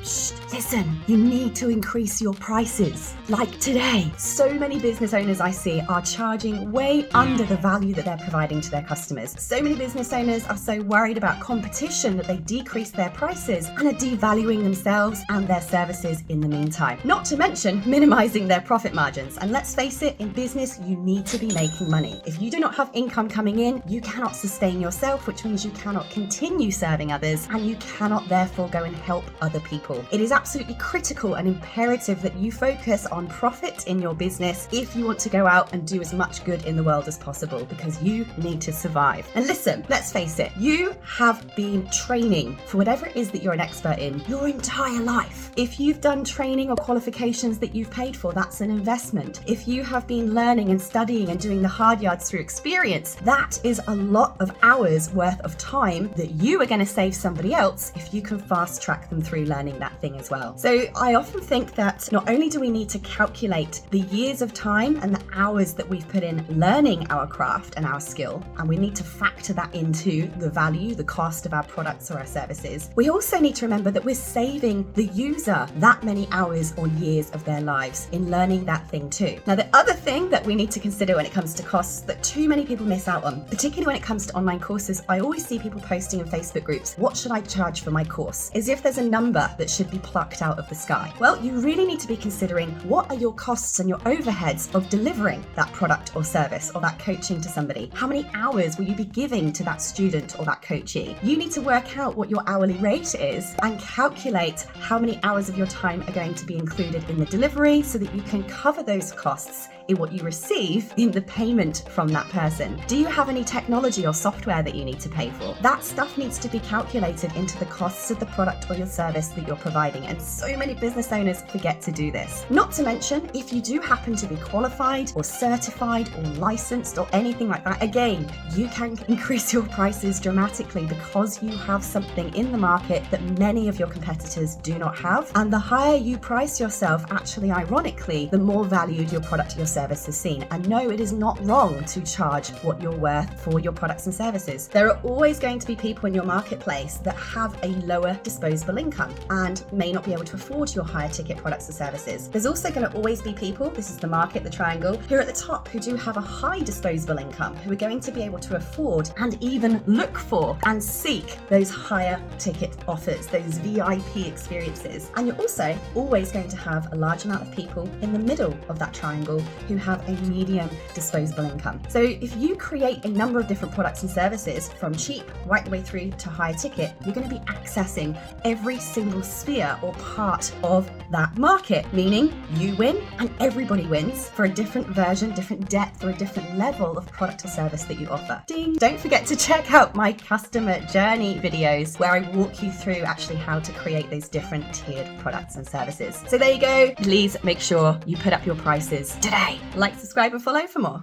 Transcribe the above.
Shh, listen, you need to increase your prices. Like today, so many business owners I see are charging way under the value that they're providing to their customers. So many business owners are so worried about competition that they decrease their prices and are devaluing themselves and their services in the meantime. Not to mention minimizing their profit margins. And let's face it, in business, you need to be making money. If you do not have income coming in, you cannot sustain yourself, which means you cannot continue serving others and you cannot therefore go and help other people. It is absolutely critical and imperative that you focus on profit in your business if you want to go out and do as much good in the world as possible, because you need to survive. And listen, let's face it, you have been training for whatever it is that you're an expert in your entire life. If you've done training or qualifications that you've paid for, that's an investment. If you have been learning and studying and doing the hard yards through experience, that is a lot of hours worth of time that you are going to save somebody else if you can fast track them through learning that thing as well. So I often think that not only do we need to calculate the years of time and the hours that we've put in learning our craft and our skill, and we need to factor that into the value, the cost of our products or our services, we also need to remember that we're saving the user that many hours or years of their lives in learning that thing too. Now, the other thing that we need to consider when it comes to costs that too many people miss out on, particularly when it comes to online courses, I always see people posting in Facebook groups, what should I charge for my course? As if there's a number that should be plucked out of the sky. Well, you really need to be considering what are your costs and your overheads of delivering that product or service or that coaching to somebody. How many hours will you be giving to that student or that coachee? You need to work out what your hourly rate is and calculate how many hours of your time are going to be included in the delivery so that you can cover those costs in what you receive in the payment from that person. Do you have any technology or software that you need to pay for? That stuff needs to be calculated into the costs of the product or your service that you're providing, and so many business owners forget to do this. Not to mention, if you do happen to be qualified or certified or licensed or anything like that, again, you can increase your prices dramatically because you have something in the market that many of your competitors do not have. And the higher you price yourself, actually, ironically, the more valued your product or your service is seen. And no, it is not wrong to charge what you're worth for your products and services. There are always going to be people in your marketplace that have a lower disposable income and may not be able to afford your higher ticket products and services. There's also going to always be people, this is the market, the triangle, who are at the top who do have a high disposable income, who are going to be able to afford and even look for and seek those higher ticket offers, those VIP experiences. And you're also always going to have a large amount of people in the middle of that triangle who have a medium disposable income. So if you create a number of different products and services from cheap right the way through to higher ticket, you're going to be accessing every single sphere or part of that market, meaning you win and everybody wins for a different version, different depth, or a different level of product or service that you offer. Ding! Don't forget to check out my customer journey videos where I walk you through actually how to create those different tiered products and services. So there you go. Please make sure you put up your prices today. Like, subscribe, and follow for more.